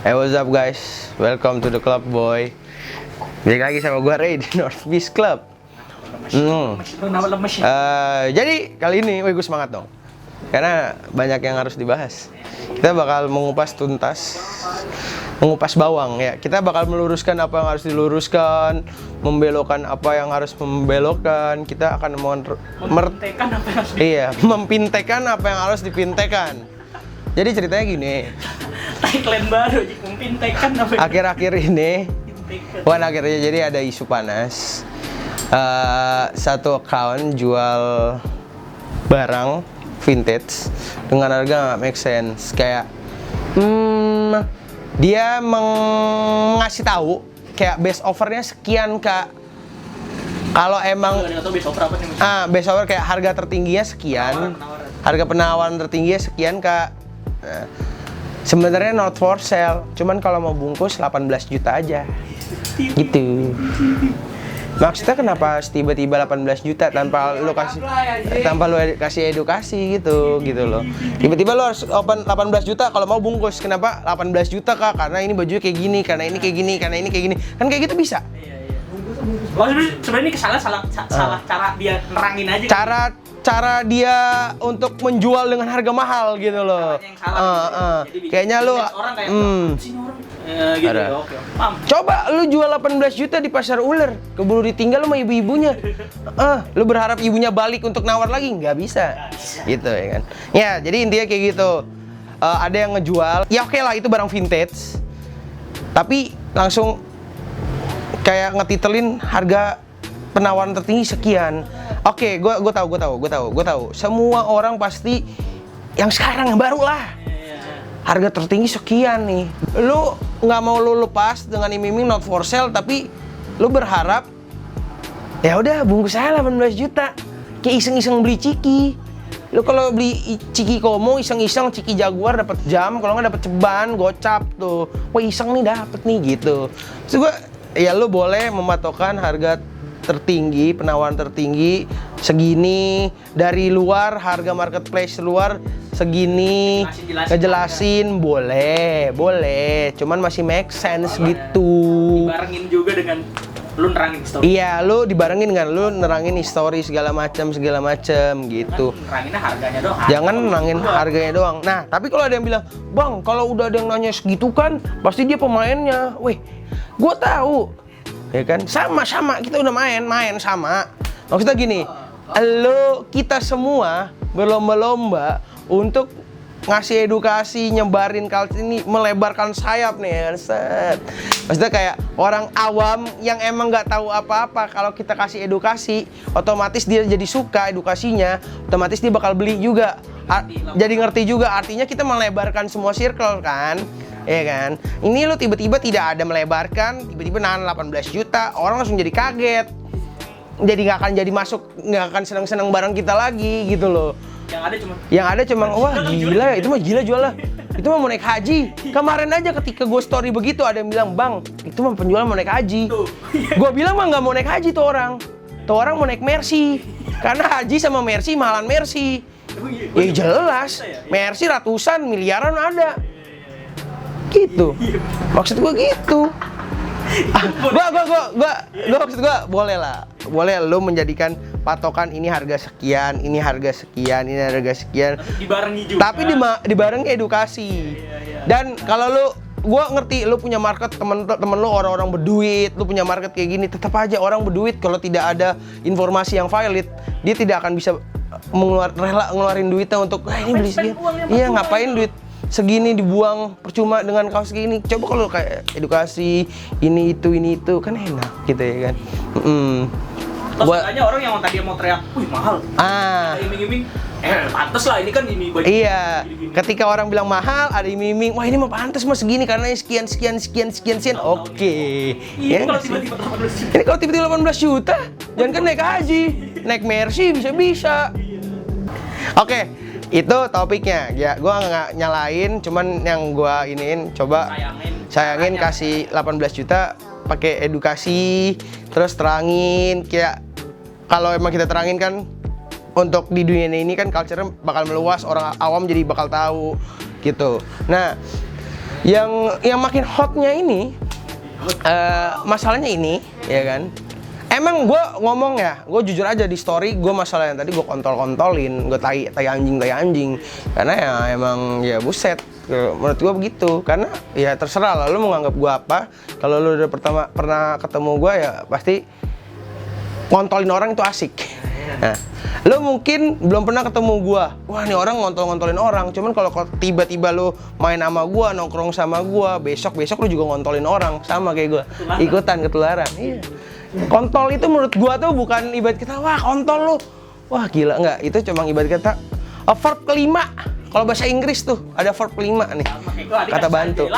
Hey, what's up guys? Welcome to the club, boy. Balik lagi sama gue Ray di North Beach Club. Jadi kali ini, gue semangat dong. Karena banyak yang harus dibahas. Kita bakal mengupas tuntas, mengupas bawang ya. Kita bakal meluruskan apa yang harus diluruskan, membelokkan apa yang harus membelokkan. Kita akan mempintekan apa yang harus dipintekan. Jadi ceritanya gini. Tagline baru, mempintekan apa? Akhir-akhir ini, akhirnya jadi ada isu panas. Satu account jual barang vintage dengan harga nggak make sense. Kayak dia ngasih tahu kayak best offernya sekian kak. Kalau emang best offer kayak harga tertingginya sekian, harga penawaran tertingginya sekian kak. Nah, sebenarnya not for sale, cuman kalau mau bungkus 18 juta aja. Gitu. Maksudnya kenapa tiba-tiba 18 juta tanpa lu kasih edukasi gitu loh. Tiba-tiba lu harus open 18 juta kalau mau bungkus. Kenapa 18 juta kak? Karena ini bajunya kayak gini, karena ini kayak gini, karena ini kayak gini. Kan kayak gitu bisa. Oh, sebenarnya ini salah cara dia nerangin aja. Cara dia untuk menjual dengan harga mahal gitu loh. Kayaknya lu gitu. Oke. Coba lu jual 18 juta di pasar ular, keburu ditinggal sama ibu-ibunya. Lu berharap ibunya balik untuk nawar lagi? Nggak bisa. Gitu ya kan. Ya, jadi intinya kayak gitu. Ada yang ngejual, ya oke lah itu barang vintage. Tapi langsung kayak ngetitelin harga penawaran tertinggi sekian. Oke, gue tahu. Semua orang pasti yang sekarang yang baru lah. Harga tertinggi sekian nih. Lu nggak mau lu lepas dengan iming-iming not for sale, tapi lu berharap ya udah bungkus aja 18 juta. Kayak iseng-iseng beli ciki. Lu kalau beli ciki Komo iseng-iseng ciki Jaguar dapat jam, kalau nggak dapat ceban, gocap tuh. Wah, iseng nih dapet nih gitu. Terus gue ya lu boleh mematokkan harga tertinggi, penawaran tertinggi segini, dari luar harga marketplace luar segini, ngejelasin boleh, cuman masih make sense gitu. Dibarengin juga dengan lu nerangin story. Iya, lu dibarengin dengan lu nerangin story segala macam gitu. Neranginnya harganya doang. Jangan nerangin harganya doang. Nah, tapi kalau ada yang bilang, "Bang, kalau udah ada yang nanya segitu kan, pasti dia pemainnya." Weh, gua tahu. Ya kan? Sama, kita udah main sama. Maksudnya gini, kita semua berlomba-lomba untuk ngasih edukasi, nyebarin culture ini, melebarkan sayap nih ya, set. Maksudnya kayak orang awam yang emang nggak tahu apa-apa, kalau kita kasih edukasi, otomatis dia jadi suka edukasinya, otomatis dia bakal beli juga, jadi ngerti juga. Artinya kita melebarkan semua circle kan. Iya kan? Ini lo tiba-tiba tidak ada melebarkan, tiba-tiba nahan 18 juta, orang langsung jadi kaget. Jadi nggak akan senang-senang bareng kita lagi gitu loh. Yang ada cuma wah gila, itu mah gila jualnya. Itu mah mau naik haji. Kemarin aja ketika gue story begitu ada yang bilang, "Bang, itu mah penjual mau naik haji." Gue bilang mah nggak mau naik haji tuh orang. Tuh orang mau naik Mercy. Karena haji sama Mercy mahalan Mercy. Ya jelas, Mercy ratusan, miliaran ada. Gitu. Maksud gue gitu. Maksud gue boleh lah. Boleh lo menjadikan patokan ini harga sekian, ini harga sekian, ini harga sekian. Dibarengi juga. Tapi dibarengi edukasi. Dan kalau gue ngerti lo punya market, temen lo orang-orang berduit, lo punya market kayak gini, tetap aja orang berduit kalau tidak ada informasi yang valid, dia tidak akan bisa rela ngeluarin duitnya untuk ini beli sekian. Iya, ngapain duit segini dibuang percuma dengan kaos gini. Coba kalau kayak edukasi ini itu kan enak gitu ya kan. Terus makanya orang yang tadi mau teriak, "Wih, mahal." Iming-iming, pantes lah ini kan ini baju. Iya. Ketika orang bilang mahal, ada iming-iming, "Wah, ini mah pantes mah segini karena sekian. Oke. Ini kalau tiba-tiba 18 juta. Ini kalau tiba-tiba 18 juta, jangan kan naik haji, naik Mercy bisa. Oke. Itu topiknya, ya gue nggak nyalain, cuman yang gue iniin coba sayangin kasih 18 juta pakai edukasi, terus terangin kayak kalau emang kita terangin kan untuk di dunia ini kan culture-nya bakal meluas, orang awam jadi bakal tahu gitu. Nah, Yang makin hotnya ini, masalahnya ini, ya kan? Emang gue ngomong ya, gue jujur aja di story gue masalah yang tadi gue kontol-kontolin, gue tai anjing, karena ya emang ya buset, menurut gue begitu, karena ya terserah lah, lu mau nganggap gue apa, kalau lu udah pernah ketemu gue ya pasti kontolin orang itu asik. Nah, lu mungkin belum pernah ketemu gue, wah nih orang ngontolin orang, cuman kalau tiba-tiba lu main sama gue, nongkrong sama gue, besok lu juga ngontolin orang, sama kayak gue, ikutan ketularan. Iya. Kontol itu menurut gua tuh bukan ibarat kata wah kontol lu, wah gila, enggak, itu cuma ibarat kata verb kelima. Kalau bahasa Inggris tuh ada verb kelima nih, kata bantu.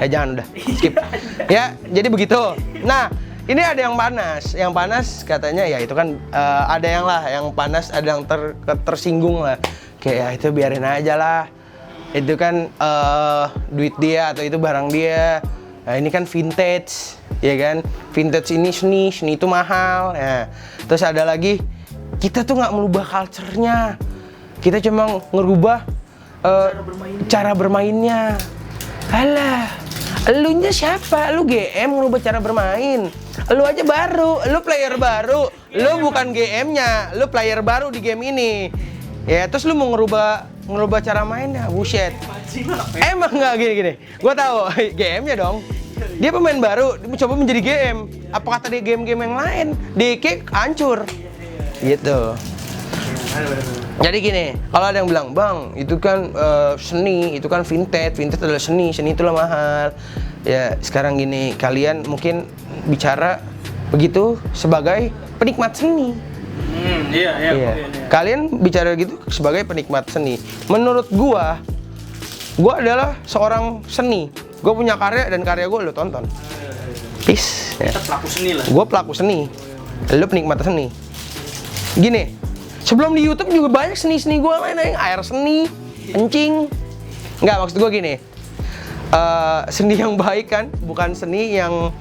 Jangan, udah skip. Ya jadi begitu. Nah ini ada yang panas katanya ya itu kan ada yang panas, ada yang tersinggung lah, kayak ya itu biarin aja lah, itu kan duit dia atau itu barang dia. Nah ini kan vintage, ya kan? Vintage ini seni itu mahal. Nah, terus ada lagi, kita tuh nggak merubah culture-nya, kita cuma ngerubah cara bermainnya. Alah, elunya siapa? Lu GM ngerubah cara bermain. Lu aja baru, lu player baru, lu bukan GM-nya, lu player baru di game ini. Ya, terus lu mau ngerubah cara mainnya, buset. Emang nggak gini. Gua tahu GM-nya dong. Dia pemain baru, dia mencoba menjadi GM. Apa kata dia game-game yang lain? DK hancur. Gitu. Jadi gini, kalau ada yang bilang, "Bang, itu kan seni, itu kan vintage adalah seni itulah mahal." Ya, sekarang gini, kalian mungkin bicara begitu sebagai penikmat seni. Iya. Kalian bicara gitu sebagai penikmat seni. Menurut gua adalah seorang seni. Gue punya karya dan karya gue lo tonton. Peace. Kita pelaku seni lah. Gue pelaku seni. Lo penikmat seni. Gini, sebelum di YouTube juga banyak seni gue lain, air seni, kencing. Nggak, maksud gue gini. Seni yang baik kan, bukan seni yang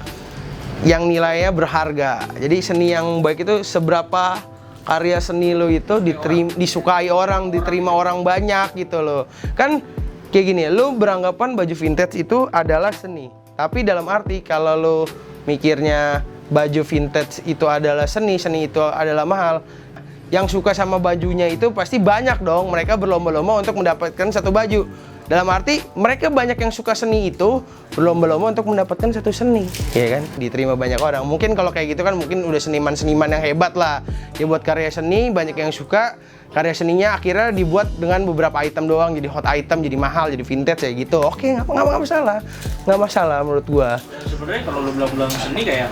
nilainya berharga. Jadi seni yang baik itu seberapa karya seni lo itu disukai orang, diterima orang banyak gitu loh. Kan kayak gini, lu beranggapan baju vintage itu adalah seni. Tapi dalam arti kalau lu mikirnya baju vintage itu adalah seni itu adalah mahal, yang suka sama bajunya itu pasti banyak dong. Mereka berlomba-lomba untuk mendapatkan satu baju. Dalam arti mereka banyak yang suka seni itu berlomba-lomba untuk mendapatkan satu seni, ya kan? Diterima banyak orang. Mungkin kalau kayak gitu kan mungkin udah seniman-seniman yang hebat lah. Dia buat karya seni, banyak yang suka. Karya seninya akhirnya dibuat dengan beberapa item doang, jadi hot item, jadi mahal, jadi vintage kayak gitu. Oke, nggak masalah menurut gua. Dan sebenarnya kalau lu bilang seni kayak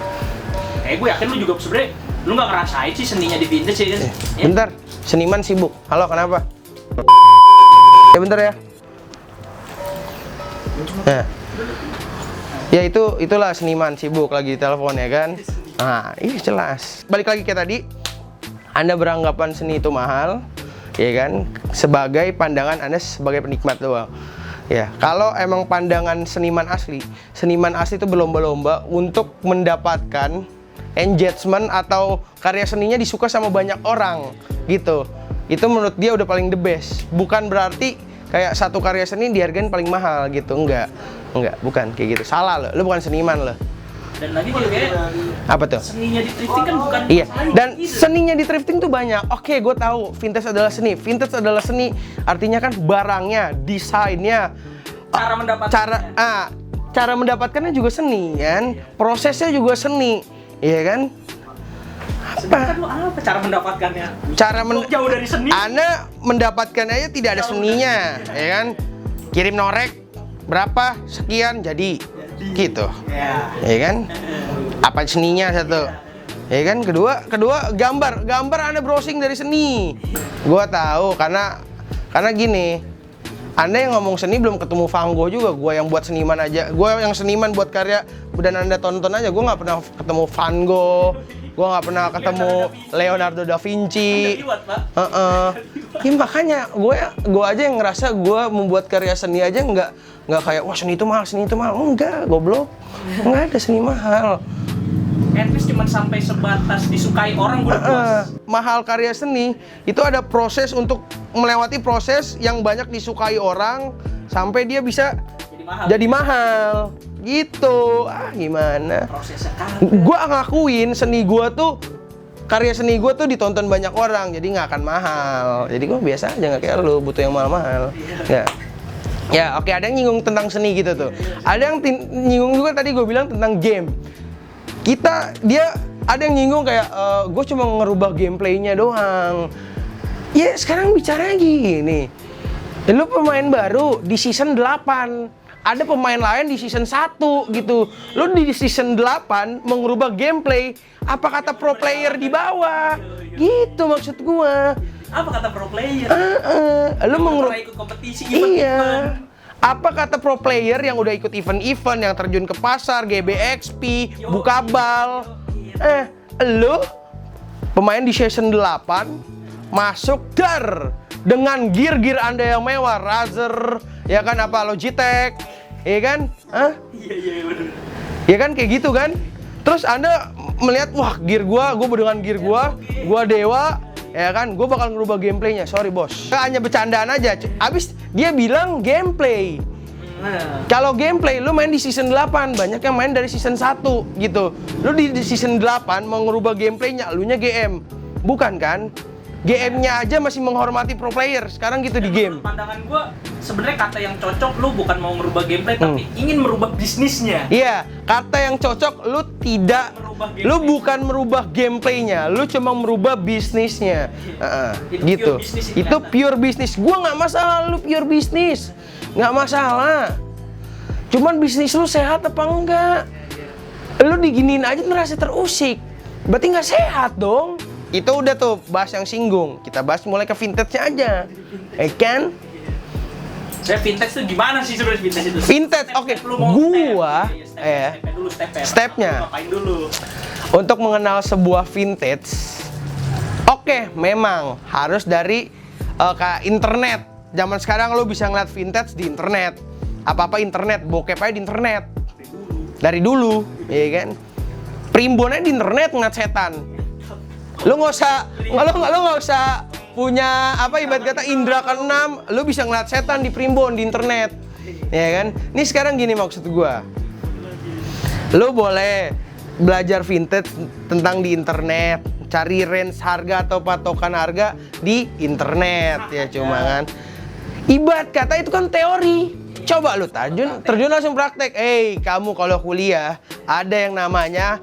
gue yakin lu juga sebenarnya lu nggak ngerasain sih seninya di vintage ya kan? Bentar, seniman sibuk. Halo, kenapa? Ya bentar ya. Nah, ya itulah seniman sibuk lagi di telepon ya kan. Nah, ini jelas. Balik lagi kayak tadi, Anda beranggapan seni itu mahal, ya kan? Sebagai pandangan Anda sebagai penikmat doang. Ya, kalau emang pandangan seniman asli itu berlomba-lomba untuk mendapatkan engagement atau karya seninya disuka sama banyak orang, gitu. Itu menurut dia udah paling the best. Bukan berarti kayak satu karya seni dihargain paling mahal gitu, enggak, bukan kayak gitu. Salah lo, bukan seniman lo. Dan lagi juga kayak apa tuh? Seninya di thrifting kan bukan. Iya. Dan seninya di thrifting tuh banyak. Oke, gue tahu vintage adalah seni. Vintage adalah seni. Artinya kan barangnya, desainnya, cara mendapatkannya juga seni kan. Prosesnya juga seni, iya kan? Sedangkan lu apa cara mendapatkannya? Jauh dari seni. Anda mendapatkannya aja tidak ada seninya, ya kan? Kirim norek berapa sekian jadi gitu, ya kan? Apa seninya satu, ya kan? Kedua gambar Anda browsing dari seni. Gua tahu karena gini, Anda yang ngomong seni belum ketemu Van Gogh juga. Gua yang buat seniman aja, gua yang seniman buat karya dan Anda tonton aja. Gua nggak pernah ketemu Van Gogh. Gue nggak pernah ketemu Leonardo da Vinci. Ya makanya gue aja yang ngerasa gue membuat karya seni aja nggak kayak wah seni itu mahal. Enggak, goblok. Nggak ada seni mahal. At least cuma sampai sebatas disukai orang gue udah puas. Mahal karya seni itu ada proses untuk melewati proses yang banyak disukai orang sampai dia bisa jadi mahal. Gitu. Gimana? Prosesnya kan. Gua ngakuin karya seni gua tuh ditonton banyak orang, jadi nggak akan mahal. Jadi gua biasa aja, nggak kayak lu butuh yang mahal-mahal. Ya, oke, ada yang nyinggung tentang seni gitu tuh. Ada yang nyinggung juga tadi gue bilang tentang game. Dia ada yang nyinggung kayak gue cuma ngerubah gameplaynya doang. Ya sekarang bicaranya gini. Lu pemain baru di season 8. Ada pemain lain di season 1 gitu. Lu di season 8 mengubah gameplay, apa kata pro player di bawah? Gitu maksud gua. Apa kata pro player? Lu mengubah ikut kompetisi iya. Apa kata pro player yang udah ikut event-event, yang terjun ke pasar, GBXP, buka bal. Lu pemain di season 8 masuk dengan gear Anda yang mewah, Razer, ya kan, apa Logitech, ya kan? Iya benar. Ya kan kayak gitu kan? Terus Anda melihat, wah gear gua dengan gear gua dewa, ya kan? Gua bakal ngerubah gameplaynya. Sorry bos, hanya bercandaan aja. Abis dia bilang gameplay. Kalau gameplay, lu main di season 8, banyak yang main dari season 1 gitu. Lu di season 8 mau ngerubah gameplaynya, elunya GM. Bukan kan? GM-nya aja masih menghormati pro player sekarang gitu di game. Pandangan gua sebenarnya kata yang cocok lu bukan mau merubah gameplay tapi ingin merubah bisnisnya. Iya, kata yang cocok lu tidak lu bukan merubah gameplaynya, lu cuma merubah bisnisnya. Gitu. Itu pure bisnis. Gua nggak masalah lu pure bisnis. Nggak masalah. Cuman bisnis lu sehat apa enggak? Lu diginiin aja ngerasa terusik. Berarti nggak sehat dong. Itu udah tuh bahas yang singgung. Kita bahas mulai ke vintage-nya aja. Kan? Saya vintage tuh gimana sih sebenarnya vintage itu? Vintage, oke. Gua stepnya. Ngapain dulu? Untuk mengenal sebuah vintage, oke, memang harus dari kayak internet. Zaman sekarang lo bisa ngeliat vintage di internet. Apa-apa internet, bokep aja di internet. Dari dulu, ya kan? Primbonnya di internet ngeliat setan. Lu nggak usah punya apa ibarat kata indra keenam, lu bisa ngeliat setan di primbon di internet, ya kan? Ini sekarang gini maksud gua, lu boleh belajar vintage tentang di internet, cari range harga atau patokan harga di internet, ya cuma kan. Ibarat kata itu kan teori. Coba lu terjun langsung praktek. Kamu kalau kuliah ada yang namanya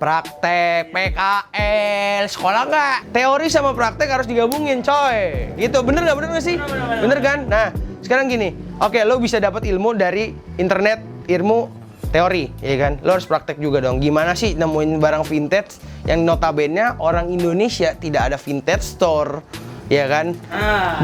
praktek, PKL, sekolah nggak? Teori sama praktek harus digabungin, coy. Gitu, bener nggak sih? Bener kan? Nah, sekarang gini, oke, lo bisa dapat ilmu dari internet, ilmu teori, ya kan? Lo harus praktek juga dong. Gimana sih nemuin barang vintage yang notabene orang Indonesia tidak ada vintage store, ya kan?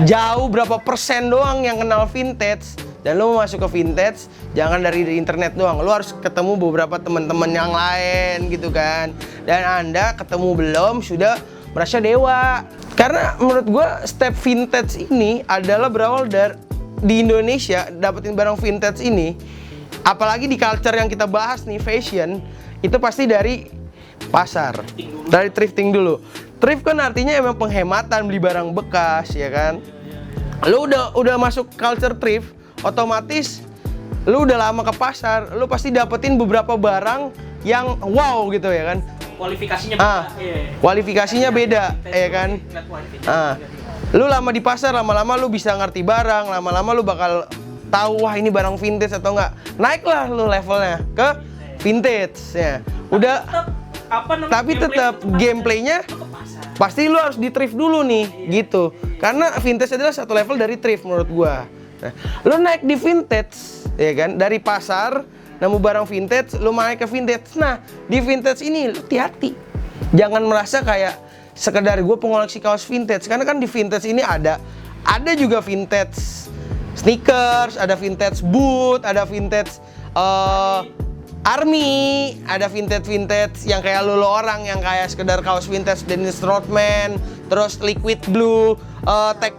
Jauh berapa persen doang yang kenal vintage. Dan lo mau masuk ke vintage, jangan dari internet doang. Lo harus ketemu beberapa teman-teman yang lain gitu kan. Dan Anda ketemu belum, sudah merasa dewa. Karena menurut gue step vintage ini adalah berawal dari di Indonesia, dapetin barang vintage ini. Apalagi di culture yang kita bahas nih, fashion, itu pasti dari pasar. Dari thrifting dulu. Thrift kan artinya emang penghematan, beli barang bekas, ya kan. Lo udah masuk culture thrift, otomatis lu udah lama ke pasar, lu pasti dapetin beberapa barang yang wow gitu, ya kan? Kualifikasinya beda. Kualifikasinya beda, ya kan? Lu lama di pasar, lama-lama lu bisa ngerti barang, lama-lama lu bakal tahu wah ini barang vintage atau enggak. Naiklah lu levelnya ke vintage ya. Udah tapi tetap gameplaynya pasti lu harus di thrift dulu nih, gitu. Karena vintage adalah satu level dari thrift menurut gua. Nah, lu naik di vintage, ya kan? Dari pasar, nemu barang vintage, lu naik ke vintage. Nah, di vintage ini lu hati-hati. Jangan merasa kayak sekedar gue pengoleksi kaos vintage. Karena kan di vintage ini ada juga vintage sneakers, ada vintage boot, ada vintage army, ada vintage yang kayak lu orang yang kayak sekedar kaos vintage Dennis Rodman, terus liquid blue, tag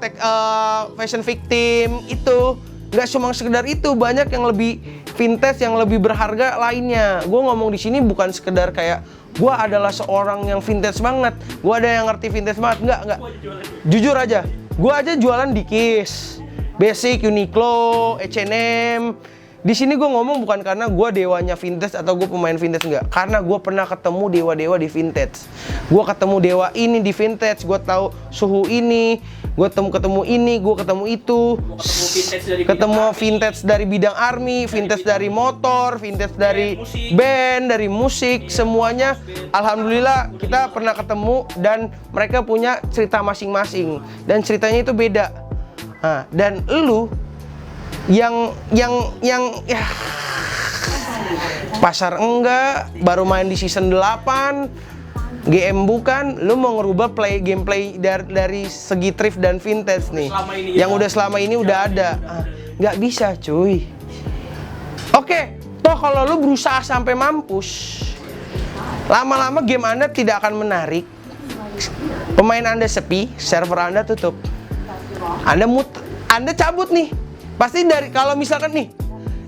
fashion victim. Itu nggak cuma sekedar itu, banyak yang lebih vintage yang lebih berharga lainnya. Gue ngomong di sini bukan sekedar kayak gue adalah seorang yang vintage banget, gue ada yang ngerti vintage banget, enggak. Jujur aja, gue aja jualan di Kiss, Basic, Uniqlo, H&M, Di sini gue ngomong bukan karena gue dewanya vintage atau gue pemain vintage, enggak. Karena gue pernah ketemu dewa-dewa di vintage. Gue ketemu dewa ini di vintage, gue tahu suhu ini, gue ketemu ini, gue ketemu itu. Ketemu vintage dari bidang army, vintage dari motor, vintage dari band, dari musik, semuanya. Alhamdulillah kita pernah ketemu dan mereka punya cerita masing-masing dan ceritanya itu beda. Nah, dan lu yang ya pasar enggak, baru main di season 8, GM bukan, lu mau ngerubah gameplay dari segi thrift dan vintage nih yang udah selama ini udah ada. Nggak bisa cuy. Oke, toh kalau lu berusaha sampai mampus, lama-lama game Anda tidak akan menarik. Pemain Anda sepi, server Anda tutup. Anda cabut nih. Pasti dari kalau misalkan nih,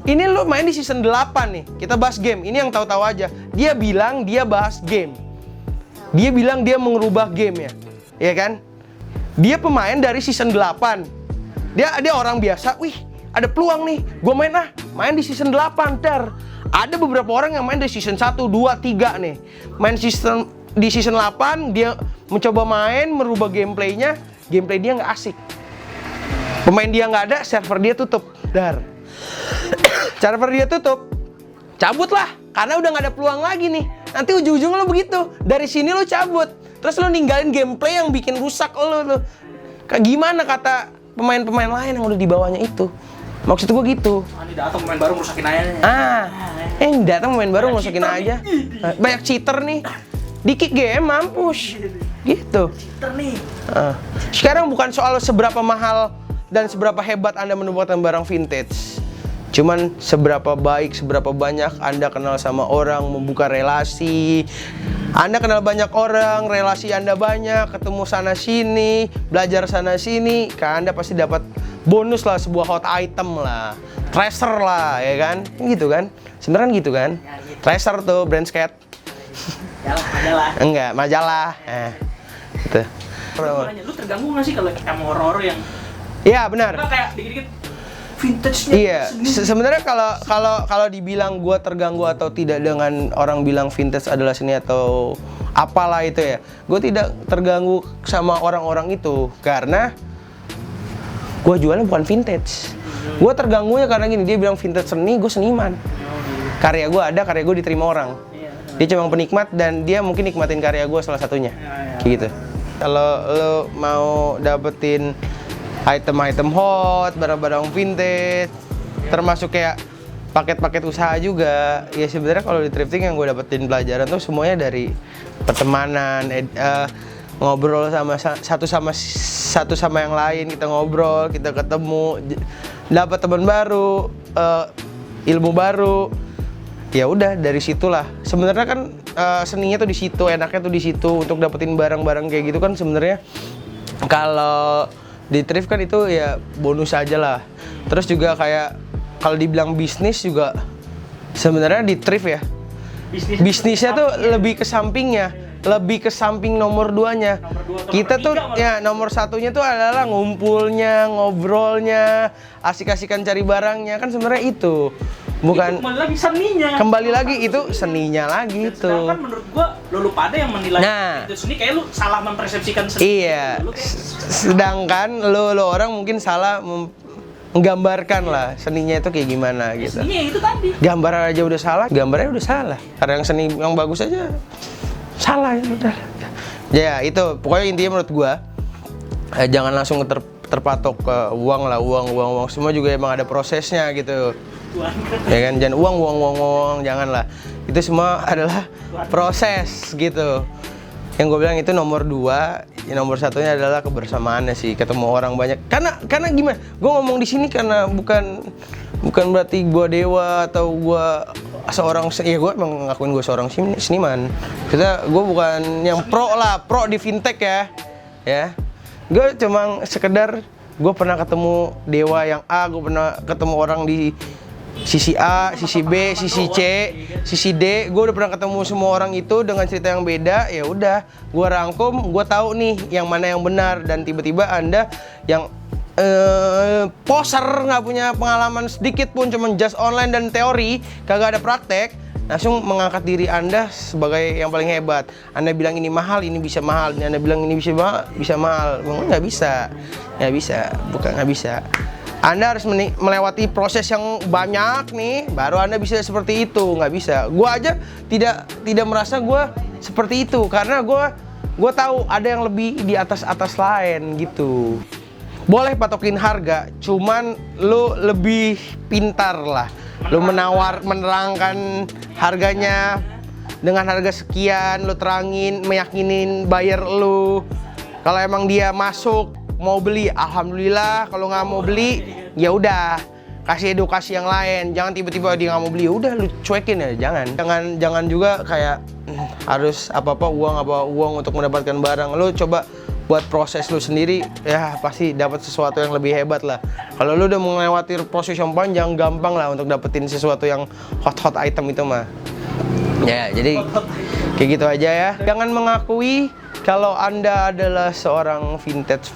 ini lu main di season 8 nih, kita bahas game. Ini yang tahu-tahu aja. Dia bilang dia bahas game. Dia bilang dia merubah game ya. Ya kan? Dia pemain dari season 8. Dia orang biasa. Wih, ada peluang nih. Gue main di season 8 ntar. Ada beberapa orang yang main di season 1, 2, 3 nih. Main di season 8, dia mencoba merubah gameplaynya. Gameplay dia nggak asik. Pemain dia nggak ada, server dia tutup. Server dia tutup, cabut lah, karena udah nggak ada peluang lagi nih. Nanti ujung-ujungnya lo begitu, dari sini lo cabut, terus lo ninggalin gameplay yang bikin rusak lo. Kayak gimana kata pemain-pemain lain yang udah di bawahnya itu? Maksud gue gitu. Ini datang pemain baru merusakin aja. Datang pemain baru merusakin aja. Banyak cheater nih, dikit game mampus, gitu. Cheater nih. Sekarang bukan soal seberapa mahal dan seberapa hebat Anda menemukan barang vintage. Cuman seberapa baik, seberapa banyak Anda kenal sama orang, membuka relasi. Anda kenal banyak orang, relasi Anda banyak, ketemu sana sini, belajar sana sini, Anda pasti dapat bonus lah, sebuah hot item lah, treasure lah, ya kan? Gitu kan? Sebenarnya gitu kan? Ya, gitu. Treasure tuh brand skate. Majalah. Enggak, majalah. Gitu. Lu terganggu nggak sih kalau sama horor yang Iya benar. Kayak dikit-dikit vintage-nya. Iya. Sebenarnya kalau dibilang gue terganggu atau tidak dengan orang bilang vintage adalah seni atau apalah itu ya, gue tidak terganggu sama orang-orang itu karena gue jualnya bukan vintage. Gue terganggunya karena gini, dia bilang vintage seni, gue seniman. Karya gue ada, karya gue diterima orang. Dia cuma penikmat dan dia mungkin nikmatin karya gue salah satunya. Kayak gitu. Kalau lo mau dapetin item-item hot, barang-barang vintage, termasuk kayak paket-paket usaha juga. Ya sebenarnya kalau di thrifting yang gue dapetin pelajaran tuh semuanya dari pertemanan, ngobrol sama satu sama yang lain, kita ngobrol, kita ketemu, dapat teman baru, ilmu baru. Ya udah dari situlah. Sebenarnya kan seninya tuh di situ, enaknya tuh di situ untuk dapetin barang-barang kayak gitu kan sebenarnya. Kalau di thrift kan itu ya bonus aja lah. Terus juga kayak kalau dibilang bisnis juga sebenarnya di thrift ya. Bisnisnya tuh lebih ke sampingnya, lebih ke samping nomor 2-nya. Kita tuh ya nomor 1-nya tuh adalah ngumpulnya, ngobrolnya, asik-asikan cari barangnya kan sebenarnya itu. Bukan itu kembali lagi seninya. Kembali lagi itu seninya lagi itu. Sedangkan menurut gua lu pada yang menilai itu seni kayak lu salah mempersepsikan seni. Iya. Sedangkan lu orang mungkin salah menggambarkan lah seninya itu kayak gimana gitu. Seninya itu tadi. Gambar aja udah salah, gambarnya udah salah. Karena yang seni yang bagus aja salah ya udah. Ya itu pokoknya intinya menurut gua jangan langsung terpatok ke uang lah, uang semua juga emang ada prosesnya gitu. Ya kan, jangan uang, janganlah. Itu semua adalah proses gitu. Yang gue bilang itu nomor 2, ya nomor 1-nya adalah kebersamaannya sih, ketemu orang banyak. Karena gimana? Gue ngomong di sini karena bukan berarti gue dewa atau gue seorang, ya gue emang ngakuin gue seorang seniman. Kita gue bukan yang pro di fintech ya. Gue cuma sekedar gue pernah ketemu dewa yang A, gue pernah ketemu orang di sisi A, sisi B, sisi C, sisi D. Gue udah pernah ketemu semua orang itu dengan cerita yang beda. Ya udah, gue rangkum, gue tahu nih yang mana yang benar. Dan tiba-tiba Anda yang poser, nggak punya pengalaman sedikit pun, cuman just online dan teori, kagak ada praktek, langsung mengangkat diri Anda sebagai yang paling hebat. Anda bilang ini mahal, ini bisa mahal. Anda bilang ini bisa mahal. Nggak bisa, bukan nggak bisa. Anda harus melewati proses yang banyak nih, baru Anda bisa seperti itu. Nggak bisa. Gua aja tidak merasa gua seperti itu, karena gua tahu ada yang lebih di atas lain gitu. Boleh patokin harga, cuman lu lebih pintar lah. Lu menerangkan harganya dengan harga sekian, lu terangin, meyakinin buyer lu. Kalau emang dia masuk mau beli, alhamdulillah. Kalau nggak mau beli, ya udah kasih edukasi yang lain. Jangan tiba-tiba dia nggak mau beli, udah lu cuekin ya. Jangan juga kayak harus apa uang untuk mendapatkan barang. Lu coba buat proses lu sendiri, ya pasti dapat sesuatu yang lebih hebat lah. Kalau lu udah melewati proses yang panjang, gampang lah untuk dapetin sesuatu yang hot item itu mah. Ya, jadi kayak gitu aja ya. Jangan mengakui kalau Anda adalah seorang vintage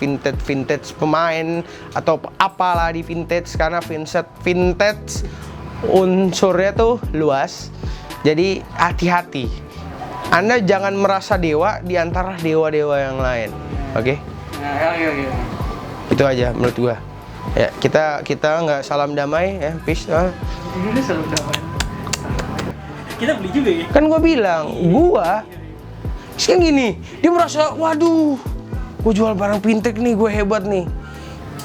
pemain atau apalah di vintage, karena vintage unsurnya tuh luas. Jadi hati-hati. Anda jangan merasa dewa di antara dewa-dewa yang lain. Oke? Oke. Itu aja menurut gua. Ya, kita nggak salam damai ya, peace. Ini salam damai. Kita beli juga ya. Kan gua bilang, kan gini, dia merasa, waduh, gua jual barang vintage nih, gua hebat nih.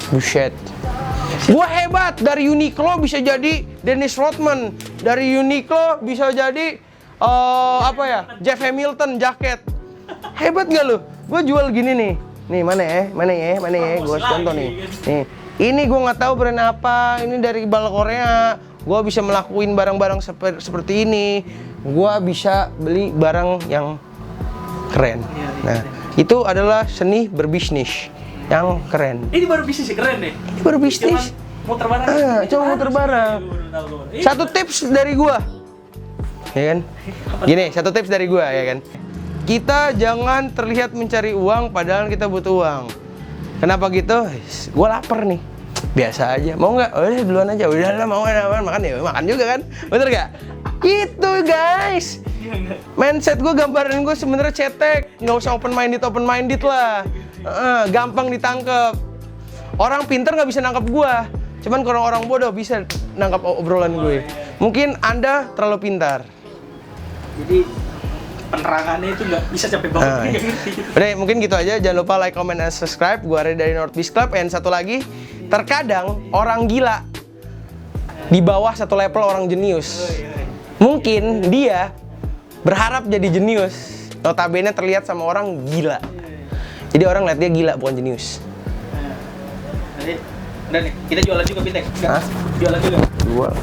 Bullshit. Gua hebat, dari Uniqlo bisa jadi Dennis Rodman, dari Uniqlo bisa jadi Jeff Hamilton jaket. Hebat gak lu? Gue jual gini nih. Nih mana ya? Gue contoh nih. Nih, ini gue nggak tahu brand apa. Ini dari bal Korea. Gue bisa melakuin barang-barang seperti ini. Gue bisa beli barang yang keren. Nah, itu adalah seni berbisnis yang keren. Ini baru bisnis keren deh. Ini baru bisnis. Muter barang. Coba muter barang. Satu tips dari gue. Ya kan? Gini, satu tips dari gua ya kan. Kita jangan terlihat mencari uang padahal kita butuh uang. Kenapa gitu? Gua lapar nih. Biasa aja. Mau nggak? Oh, udah duluan aja. Udah lah, mau makan ya. Makan juga kan? Bener nggak? Gitu guys. Mindset gua, gambaran gua sebenarnya cetek. Nggak usah open minded lah. Gampang ditangkep. Orang pinter nggak bisa nangkep gua. Cuman kalau orang bodoh bisa nangkep obrolan gue. Mungkin Anda terlalu pintar. Jadi penerangannya itu nggak bisa sampai bawah. Udah, mungkin gitu aja. Jangan lupa like, comment, dan subscribe. Gua Ray dari North Beach Club. Dan satu lagi, terkadang orang gila di bawah satu level orang jenius. Mungkin dia berharap jadi jenius, notabene terlihat sama orang gila. Jadi orang lihat dia gila, bukan jenius. Jadi, udah nih, kita jualan juga fintech. Jualan juga. Jual.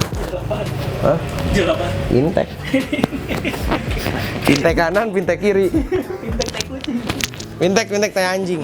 Hah? Jual apa? Fintech. Fintech kanan, fintech kiri. Fintech kucing. Fintech tai anjing.